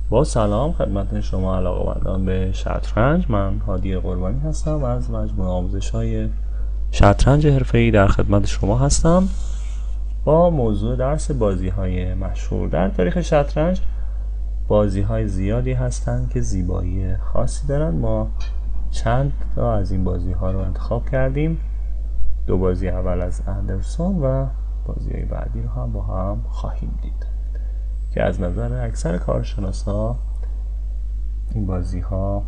با سلام خدمت شما علاقه‌مندان به شطرنج. من هادی قربانی هستم از مجموعه آموزش‌های شطرنج حرفه‌ای در خدمت شما هستم با موضوع درس بازی‌های مشهور. در تاریخ شطرنج بازی‌های زیادی هستند که زیبایی خاصی دارند. ما چند تا از این بازی‌ها رو انتخاب کردیم. دو بازی اول از اندرسون و بازی‌های بعدی رو هم با هم خواهیم دید که از نظر اکثر کارشناسا این بازی ها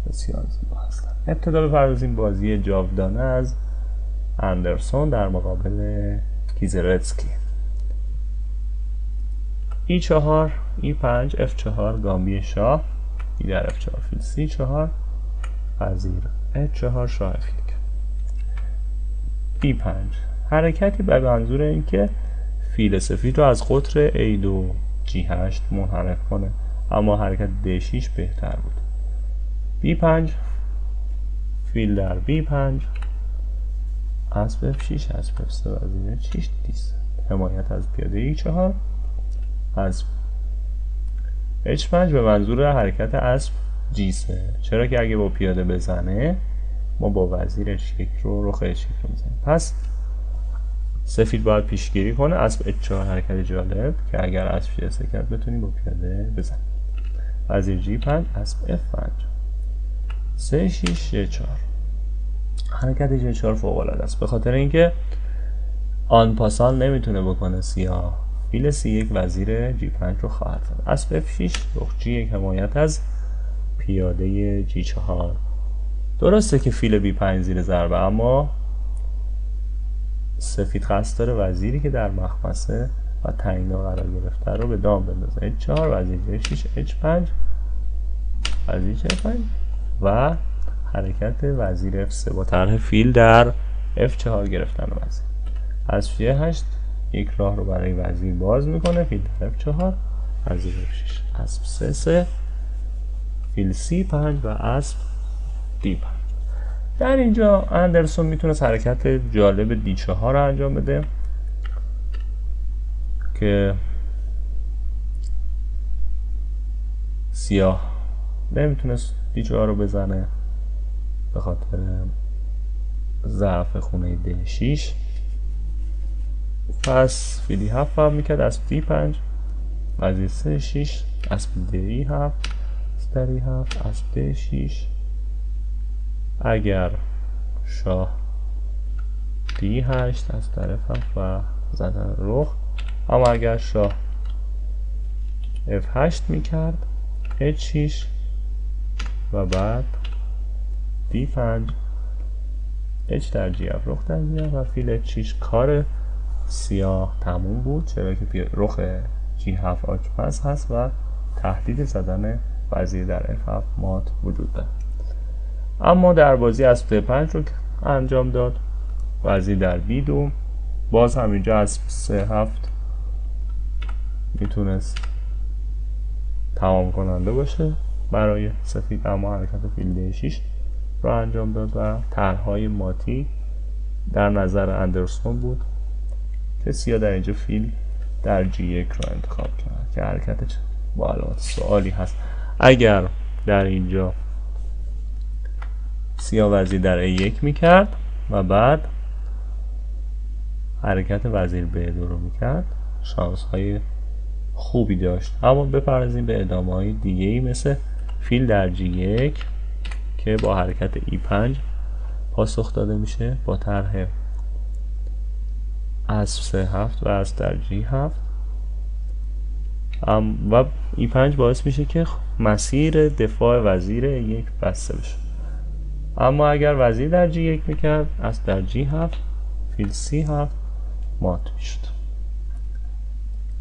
بسیار زیبا هستند. ابتدا بپردازیم بازی جاودانه از اندرسون در مقابل کیزرتسکی. E4 E5 F4 گامبی شاه، ای در F4 فیل C4 وزیر H4 شاه F1. E5 حرکتی به منظور اینکه فیل سفید رو از قطر A2 G8 منحرف کنه، اما حرکت D6 بهتر بود. B5 فیل در B5 اسب F6 اسب F3 وزیر H6 دیس حمایت از پیاده E4 اسب H5 به منظور حرکت اسب G3، چرا که اگه با پیاده بزنه ما با وزیر H1 رو رخ H1 رو میزنیم. پس سفید باید پیشگیری کنه. اسب H4 حرکت جالب که اگر اسب G3 کرد بتونیم با پیاده بزنیم. وزیر G5 اسب F5 C6 G4. حرکت G4 فوق العاده است به خاطر اینکه آن پاسان نمیتونه بکنه سیاه. فیل C1 وزیر G5 رو خواهد زد. اسب F6 رخ G1 حمایت از پیاده G4. درسته که فیل B5 زیر ضربه، اما سفید قصد داره وزیری که در مخمسه و تنگنا قرار گرفته رو به دام بندازه. H4 وزیر G6 H5 وزیر G5 و حرکت وزیر F3 با طرح فیل در F4 گرفتن وزیر. از F8 یک راه رو برای وزیر باز میکنه. فیل در F4 وزیر F6 اسب C3 فیل C5 و اسب D5. در اینجا اندرسون میتونست حرکت جالب D4 رو انجام بده که سیاه نمیتونست D4 رو بزنه به خاطر ضعف خونه D6. پس فیل E7 هم میکرد اسب D5 وزیر C6 اسب D7 اسب E7 اسب D6. اگر شاه D8 از طرف و زدن رخ، اما اگر شاه F8 میکرد H6 و بعد D5 H در G7 رخ در G7 و فیل H6 کار سیاه تموم بود، چرا که رخ G7 آچمز هست و تهدید زدن وزیر در F7 مات وجود دارد. اما در بازی اسب D5 رو انجام داد. وزیر در B2 باز همینجا اسب C7 میتونست تمام کننده باشه برای سفید، اما حرکت فیل D6 رو انجام داد و طرح‌های ماتی در نظر اندرسون بود که سیاه در اینجا فیل در G1 رو انتخاب کرد که حرکت با علامت سوالی هست. اگر در اینجا سیاه وزیر در A1 میکرد و بعد حرکت وزیر B2 رو میکرد، شانس های خوبی داشت. اما بپردازیم به ادامه های دیگه ای مثل فیل در G1 که با حرکت E5 پاسخ داده میشه با طرح اسب C7 و اسب در G7 و E5 باعث میشه که مسیر دفاع وزیر A1 بسته بشه. اما اگر وزیر در G1 میکرد اسب در G7 فیل C7 مات میشد.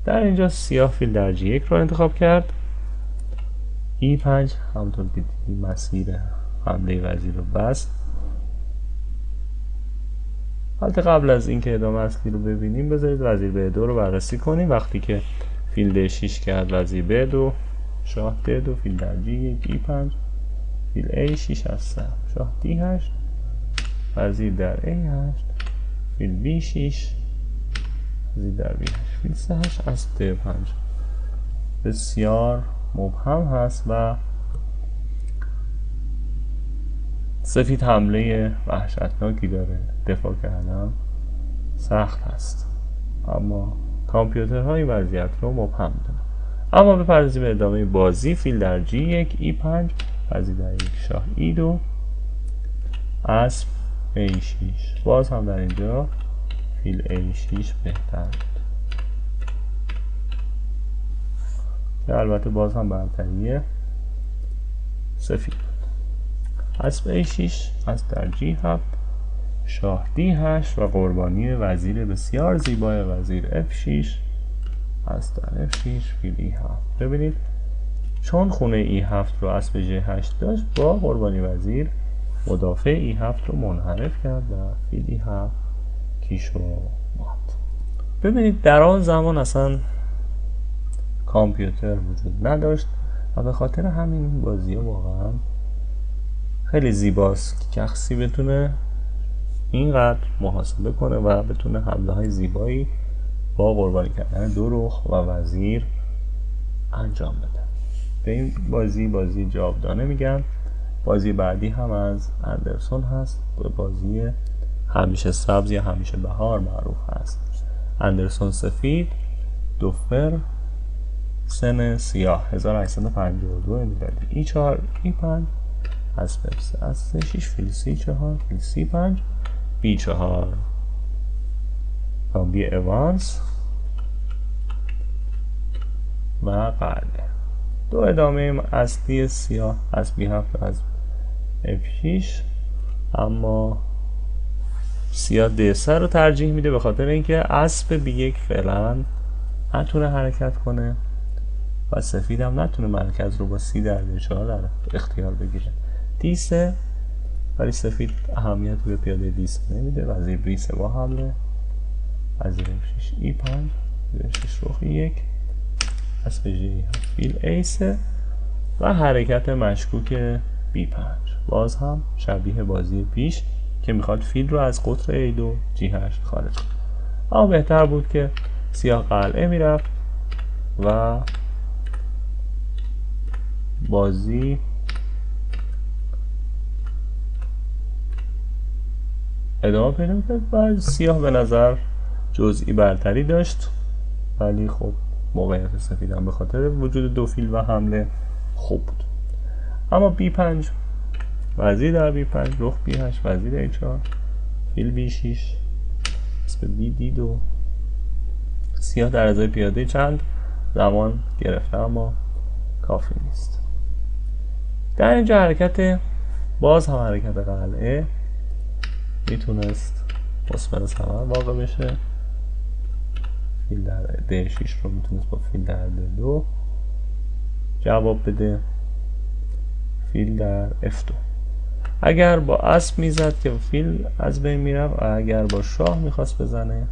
در اینجا سیاه فیل در G1 رو انتخاب کرد. E5 همونطور که دیدیم مسیر حمله وزیر رو بست. البته قبل از اینکه ادامه اصلی رو ببینیم بذارید وزیر B2 رو بررسی کنیم. وقتی که فیل D6 کرد وزیر B2 شاه D2 فیل در G1 E5 فیل A6 هست شاه D8 وزیر در A8 فیل B6 وزیر در B8 فیل C8 اسب D5. بسیار مبهم هست و سفید حمله وحشتناکی داره، دفاع کردن سخت هست، اما کامپیوترهای وضعیت رو مبهم داره. اما بپردازیم به ادامه بازی. فیل در G1 E5 وزیر در یک شاه E2 اسب A6. باز هم در اینجا فیل A6 بهتر بود که البته باز هم برتری سفید بود. اسب A6 از در G7 شاه D8 و قربانی وزیر بسیار زیبای وزیر F6 از در F6 فیل E7. ببینید چون خونه E7 رو اسب G8 داشت، با قربانی وزیر مدافع E7 رو منحرف کرد و فیل E7 کیش رو مات. ببینید در آن زمان اصلا کامپیوتر وجود نداشت و به خاطر همین بازی واقعا خیلی زیباست که شخصی بتونه اینقدر محاسبه کنه و بتونه حمله های زیبایی با قربانی کردن دو رخ و وزیر انجام بده. به این بازی جاودانه میگن. بازی بعدی هم از اندرسون هست، به بازی همیشه سبز یا همیشه بهار معروف هست. اندرسون سفید، دوفر سن سیاه 1852 میلادی. E4 E5 اسب F3 اسب C6 فیل C4 فیل C5 B4 کامبی اوانس و قلعه. دو ادامه اصلی سیاه اسب B7 از F6، اما سیاه D3 رو ترجیح میده به خاطر اینکه اسب B1 فعلا نتونه حرکت کنه و سفید هم نتونه مرکز رو با C در D4 در اختیار بگیره. D3 ولی سفید اهمیت به پیاده D3 نمیده. وزیر B3 با حمله، وزیر F6 E5 F6 رخ E1 اسب G7 فیل A3 و حرکت مشکوک B5. باز هم شبیه بازی پیش که میخواد فیل رو از قطر A2 G8 خارج کنه، اما بهتر بود که سیاه قلعه میرفت و بازی ادامه پیدا میکرد و سیاه به نظر جزئی برتری داشت، ولی خب موقعیت سفیدم به خاطر وجود دو فیل و حمله خوب بود. اما B5 وزیر در B5 رخ B8 وزیر A4 فیل B6 اسب BD2. سیاه در ازای پیاده چند زمان گرفته اما کافی نیست. در اینجا حرکت باز هم حرکت قلعه میتونست مثبت ثمر واقع بشه. فیل در D6 رو میتونست با فیل در D2 جواب بده. فیل در F2 اگر با اسب میزد که فیل از بین میرفت، و اگر با شاه میخواست بزنه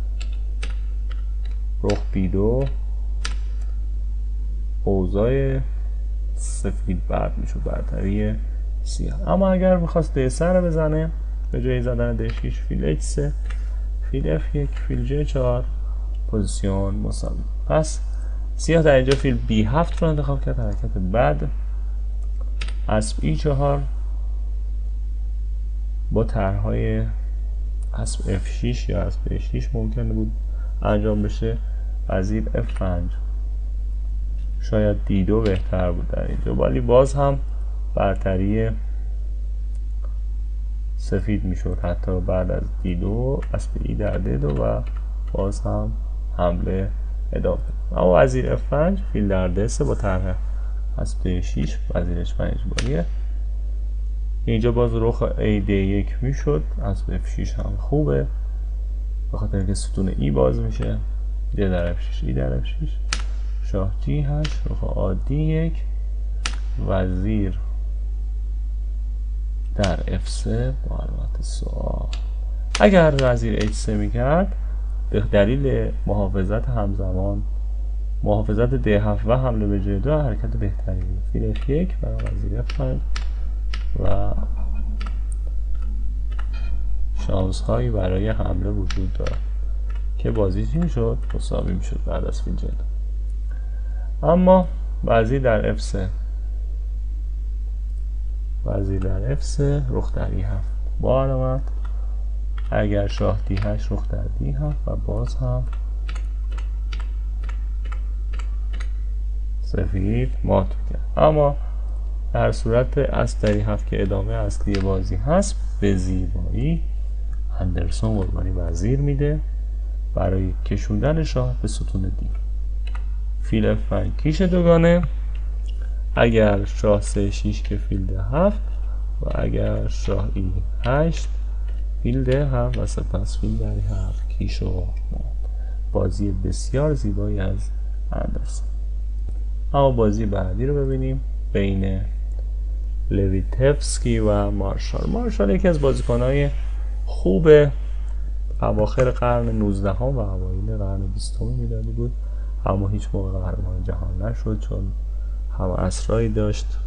رخ B2 اوضاع سفید بعد میشد برتری سیاه. اما اگر میخواست D3 رو بزنه به جای زدن D6 فیل H3 فیل F1 فیل G4 پوزیشن مساوی. پس سیاه در اینجا فیل B7 رو انتخاب کرد. حرکت بعد اسب E4 با طرحهای اسب F6 یا اسب H6 ممکنه بود انجام بشه. وزیر F5 شاید D2 بهتر بود در اینجا، ولی باز هم برتری سفید میشد حتی بعد از D2 اسب E در D2 و باز هم حمله ادامه. اما وزیر F5 فیل در D3 با طرح اسب D6 وزیر H5 اجباریه. اینجا باز رخ A D1 میشد. اسب F6 هم خوبه به خاطر اینکه ستون E باز میشه. D در F6 E در F6 شاه G8 رخ A D1 وزیر در F3 با علامت سوال. اگر وزیر H3 میکرد به دلیل محافظت همزمان محافظت D7 و حمله به G2 حرکت بهتری بود. فیل F1 و وزیر F5 و شانس هایی برای حمله وجود دارد که بازی چی میشد؟ مساوی میشد بعد از فیل G2. اما وزیر در F3 وزیر در F3 رخ در E7 با علامت. اگر شاه D8 رخ در D7 و باز هم سفید مات کرد. اما در صورت اسب در E7 که ادامه اصلی بازی هست، به زیبایی اندرسون قربانی وزیر میده برای کشوندن شاه به ستون دی. فیل F5 کیش دوگانه. اگر شاه C6 که فیل D7 و اگر شاه E8 فیل D7 و سپس فیل در E7 کیش و بازی بسیار زیبایی از اندرسون. اما بازی بعدی رو ببینیم بین لویتفسکی و مارشال. مارشال یکی از بازیکنهای خوب اواخر قرن 19 و اوایل قرن 20 میلادی بود، اما هیچ موقع قهرمان جهان نشد چون هم اسرایی داشت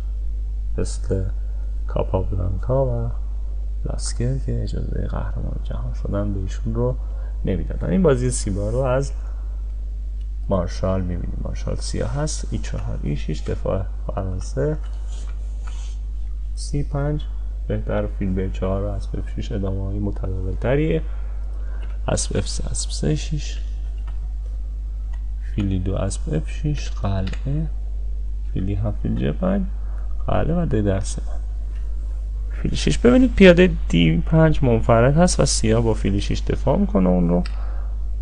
مثل کاپابلانکا و لاسکر که اجازه قهرمان جهان شدن به ایشون رو نمیدادن. این بازی سیبا رو از مارشال میبینیم. مارشال سیاه هست. E4 E6 دفاع فرانسه. C5 بهتر فیل B4 و اسب F6 ادامه های متداول تریه. اسب F3 اسب C6 فیل E2 اسب F6 قلعه فیل E7 فیل G5 قلعه و D در 3 فیل 6. ببینید پیاده D5 منفرد هست و سیاه با فیل 6 دفاع میکنه اون رو.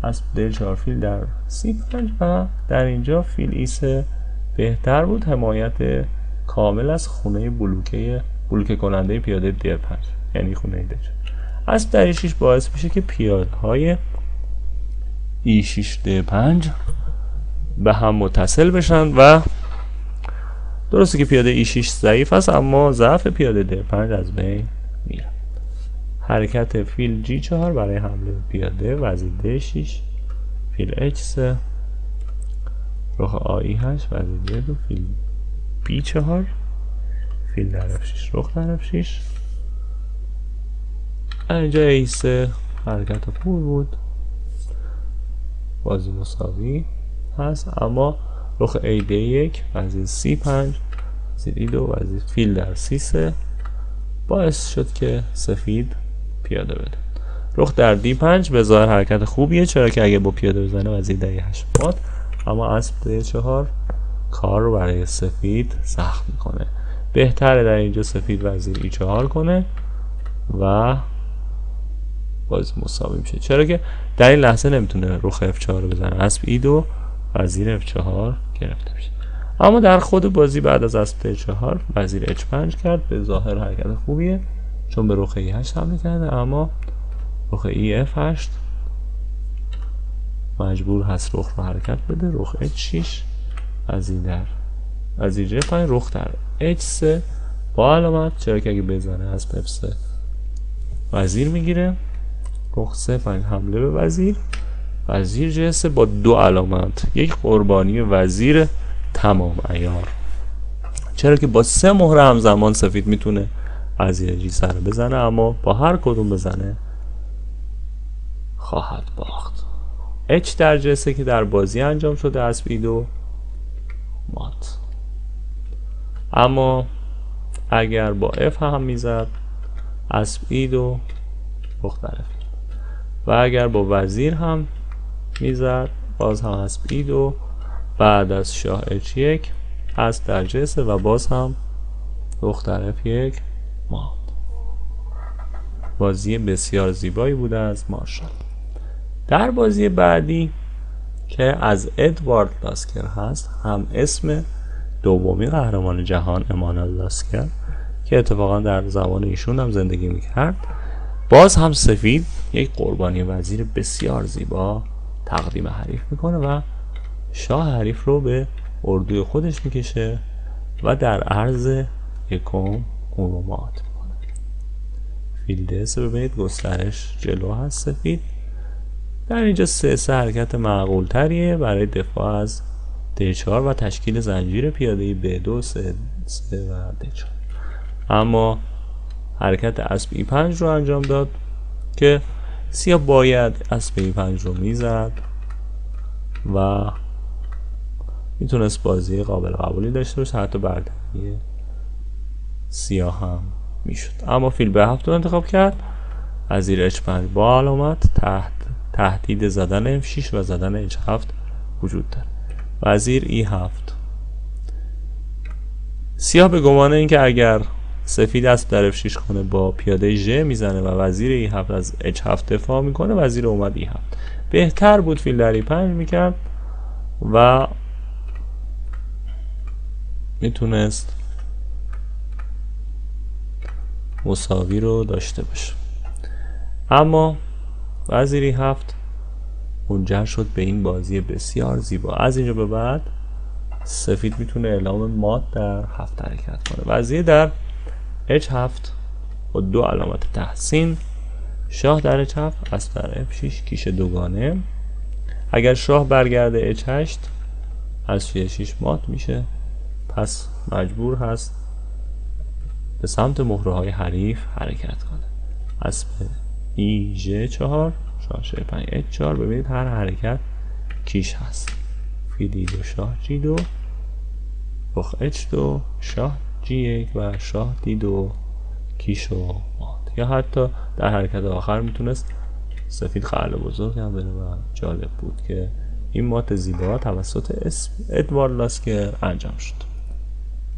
اسب D4 فیل در C5 و در اینجا فیل E3 بهتر بود. حمایت کامل از خونه بلوکه کننده پیاده D5 یعنی خونه D4. اسب در E6 باعث میشه که پیاده های E6 D5 به هم متصل بشن و درسته که پیاده E6 ضعیف است اما ضعف پیاده D5 از بین میره. حرکت فیل G4 برای حمله پیاده. وزیر D6 فیل H3 رخ A8 وزیر D2 فیل B4 فیل در F6 رخ در F6. اینجا A3 حرکت خوب بود، بازی مساوی هست، اما رخ A1 وزیر C5 وزیر E2 وزیر فیل در C3 باعث شد که سفید پیاده بده. رخ در D5 به ظاهر حرکت خوبیه چرا که اگه با پیاده بزنه وزیر در E8 مات، اما اسب D4 کار رو برای سفید سخت میکنه. بهتره در اینجا سفید وزیر E4 کنه و باز مساوی میشه چرا که در این لحظه نمیتونه رخ F4 رو بزنه. اسب E2 وزیر F4 گرفته میشه. اما در خود بازی بعد از اسب D4 وزیر H5 کرد. به ظاهر حرکت خوبیه چون به رخ E8 حمله کرده، اما رخ EF8 مجبور هست رخ رو حرکت بده. رخ H6 وزیر G5 رخ در H3 با علامت چرا که اگه بزنه اسب F3 وزیر میگیره. رخ C5 حمله به وزیر G3 با 2 علامت، یک قربانی وزیر تمام عیار چرا که با 3 مهره همزمان سفید میتونه وزیر G3 رو بزنه، اما با هر کدوم بزنه خواهد باخت. H در G3 که در بازی انجام شده اسب E2 مات. اما اگر با F هم میزد اسب E2 رخ در F و اگر با وزیر هم میزد باز هم اسب E2 بعد از شاه H1 اسب در G3 و باز هم رخ در F1 مات. بازی بسیار زیبایی بوده از مارشال. در بازی بعدی که از ادوارد لاسکر هست، هم اسم دومی قهرمان جهان امانوئل لاسکر که اتفاقا در زمان ایشون هم زندگی میکرد، باز هم سفید یک قربانی وزیر بسیار زیبا تقدیم حریف میکنه و شاه حریف رو به اردوی خودش میکشه و در عرض یکم اون رو مات میکنه. فیل D3 ببینید گسترش جلو هست سفید. در اینجا C3 حرکت معقول تریه برای دفاع از D4 و تشکیل زنجیره پیاده B2 C3 و D4. اما حرکت اسب E5 رو انجام داد که سیاه باید اسب E5 رو میزد و میتونست بازی قابل قبولی داشته باشه، حتی برتری سیاه هم میشد. اما فیل B7 رو انتخاب کرد. وزیر H5 با علامت تهدید زدن F6 و زدن H7 وجود داره. وزیر E7. سیاه به گمان اینکه اگر سفید اسب در F6 کنه با پیاده ژ میزنه و وزیر E7 از H7 دفاع میکنه، وزیر اومد E7. بهتر بود فیل در E5 میکرد و میتونست مساوی رو داشته باشه. اما وزیر E7 منجر شد به این بازی بسیار زیبا. از اینجا به بعد سفید میتونه اعلام مات در 7 حرکت کنه. وزیر در H7 با 2 علامت تحسین. شاه در H7، اسب در F6، کیش دوگانه. اگر شاه برگرده H8 از F6 مات میشه، پس مجبور هست به سمت مهره‌های حریف حرکت کنه. اسب EG4، شاه Sh5 H4. ببینید هر حرکت کیش هست. فیل E2 شاه G2، رخ H2 شاه G1 و شاه D2 کیش و مات. یا حتی در حرکت آخر میتونست سفید خلع بزرگ هم بره و جالب بود که این مات زیبا توسط ادوارد لاسکر انجام شد.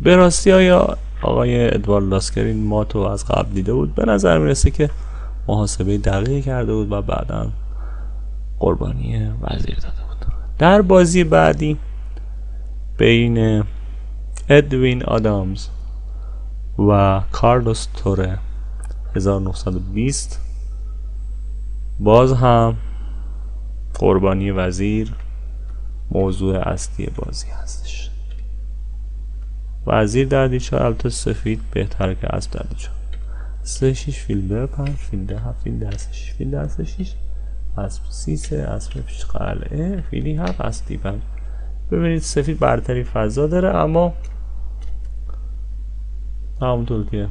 به راستی آیا آقای ادوارد لاسکر این مات رو از قبل دیده بود؟ به نظر میرسه که محاسبه دقیقی کرده بود و بعدا قربانی وزیر داده بود. در بازی بعدی بین ادوین آدامز و کارلوس توره 1920 باز هم قربانی وزیر موضوع اصلی بازی هستش. وزیر در D4، البته سفید بهتره که اسب در D4. C6 فیل B5 فیل D7 فیل D6 فیل D6 اسب C3 اسب F6 قلعه فیل E7 اسب D5. ببینید سفید برتری فضا داره، اما همونطور که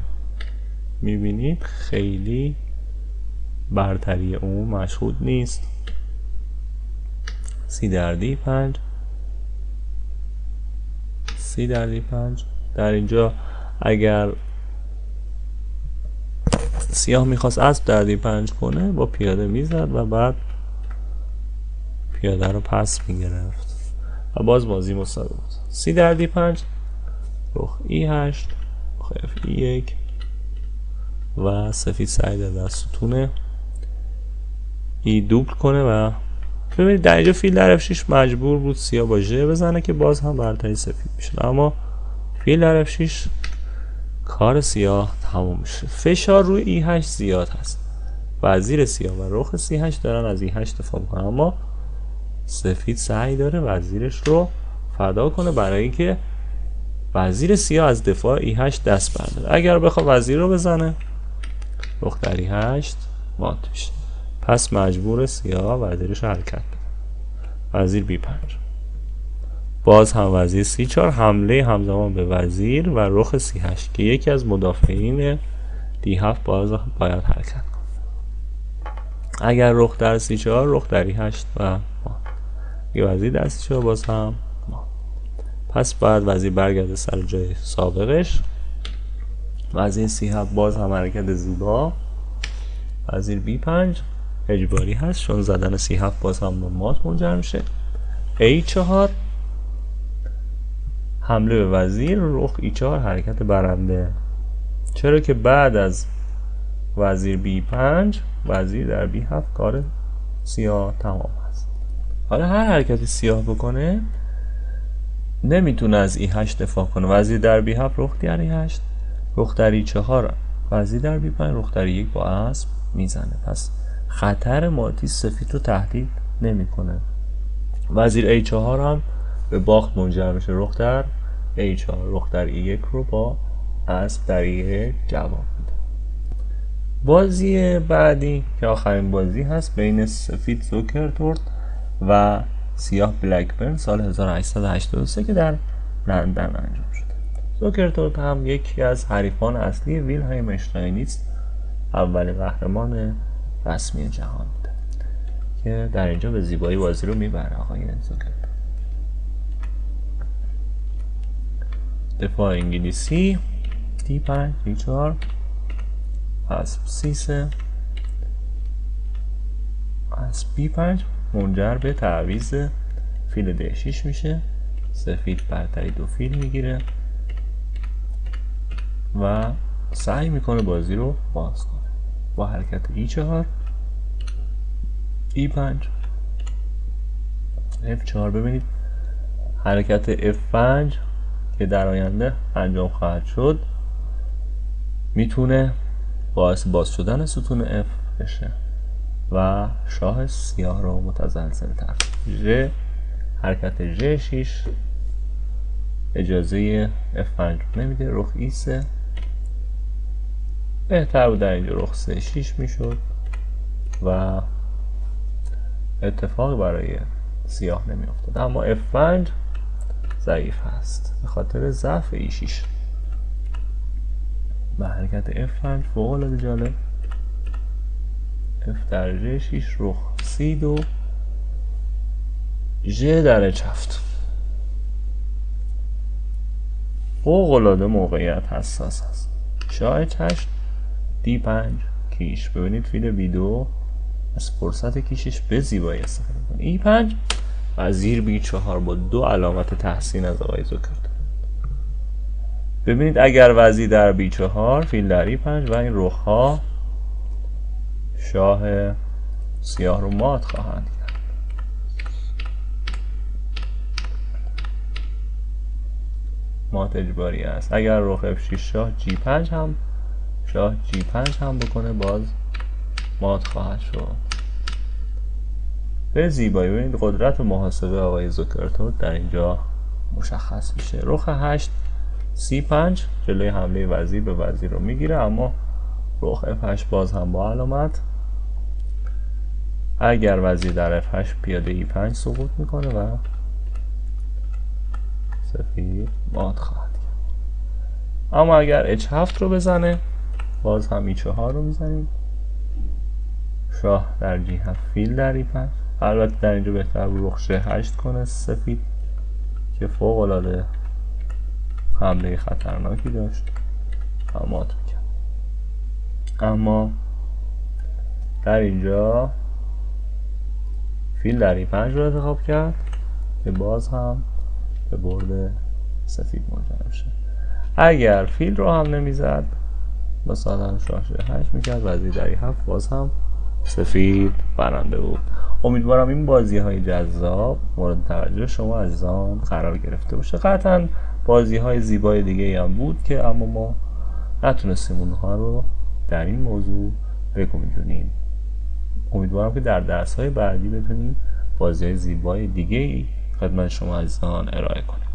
میبینید خیلی برتری اون مشهود نیست. C در D5 C در D5. در اینجا اگر سیاه میخواست اسب در D5 کنه با پیاده میزد و بعد پیاده رو پس میگرفت و باز بازی مساوی بود. C در D5 رخ E8 رخ F1 و سفید سعی در ستون E دوبل کنه و ببینید در اینجا فیل در F6 مجبور بود سیاه با ژ بزنه که باز هم برتری سفید میشه، اما فیل در F6 کار سیاه تموم میشه. فشار روی E8 زیاد هست. وزیر سیاه و رخ C8 دارن از E8 دفاع میکنن، اما سفید سعی داره وزیرش رو فدا کنه برای اینکه وزیر سیاه از دفاع E8 دست برداره. اگر بخواد وزیر رو بزنه رخ در E8 مات میشه، پس مجبور سیاه وزیرش رو حرکت بده. وزیر B5 باز هم وزیر C4 حمله همزمان به وزیر و رخ C8 که یکی از مدافعین D7 باید حرکت کنه. اگر رخ در C4 رخ در E8 و یه وزیر در C4 باز هم پس باید وزیر برگرده سر جای سابقش. وزیر C7 باز هم حرکت زیبا. وزیر B5 اجباری هست چون زدن C7 باز هم به مات منجر میشه. A4 حمله به وزیر، رخ E4 حرکت برنده، چرا که بعد از وزیر B5 وزیر در B7 کار سیاه تمام است. حالا هر حرکتی سیاه بکنه نمیتونه از E8 دفاع کنه. وزیر در B7 رخ در E8 رخ در E4 وزیر در B5 رخ در E1 با اسب میزنه، پس خطر ماتی سفید رو تهدید نمیکنه. وزیر A4 هم به باخت منجر میشه. رخ در A4 رخ در E1 رو با اسب در E1 جواب میده. بازی بعدی که آخرین بازی هست بین سفید زوکرتورت و سیاه بلکبرن سال 1883 که در لندن انجام شده. زوکرتورت هم یکی از حریفان اصلی ویلهلم اشتاینیتز، اولین قهرمان رسمی جهان بوده که در اینجا به زیبایی بازی رو میبره آقای زوکرتورت. دفاع انگلیسی D5 D4 اسب C3 اسب B5 منجر به تعویض فیل D6 میشه. سفید برتری 2 فیل میگیره و سعی میکنه بازی رو باز کنه با حرکت E4 E5 F4. ببینید حرکت F5 که در آینده انجام خواهد شد میتونه باعث باز شدن ستون F بشه و شاه سیاه رو متزلزل تر. حرکت G6 اجازه F5 نمیده. رخ E3 بهتر بود در اینجا رخ C6 میشد و اتفاقی برای سیاه نمی افتاد، اما F5 ضعیف هست به خاطر ضعف E6 و حرکت F5 فوق العاده جالب. F در G6 رخ C2 G در H7 فوق العاده موقعیت حساس هست. شاه H8 D5 کیش. ببینید فیل B2 از فرصت کیشش به زیبایی استفاده کنه. E5 وزیر B4 با 2 علامت تحسین از آقای زوکرت. ببینید اگر وزیر در B4 فیل در E5 و این رخ ها شاه سیاه رو مات خواهند کرد. مات اجباری است. اگر رخ F6 شاه G5 هم شاه G5 هم بکنه باز مات خواهد شد. به زیبایی. ببینید قدرت محاسبه آقای زوکرتورت در اینجا مشخص میشه. رخ 8 C5 جلوی حمله وزیر به وزیر رو میگیره، اما رخ F8 باز هم با علامت. اگر وزیر در F8 پیاده E5 سقوط میکنه و سفید مات خواهد کرد. اما اگر H7 رو بزنه باز هم E4 رو میزنیم. شاه در G7 فیل در E5. البته در اینجا بهتر بود رخ G8 کنه سفید که فوق العاده حمله خطرناکی داشت و مات میکرد. اما در اینجا فیل در E5 رو انتخاب کرد که باز هم به برد سفید منجر میشه. اگر فیل رو هم نمیزد مثلا شاه G8 میکرد وزیر در E7 باز هم سفید برنده بود. امیدوارم این بازی های جذاب مورد توجه شما عزیزان قرار گرفته باشه. قطعا بازی های زیبای دیگه هم بود که اما ما نتونستیم اونها رو در این موضوع بگنجونیم. امیدوارم که در درس های بعدی بتونیم بازی های زیبای دیگه ای خدمت شما عزیزان ارائه کنیم.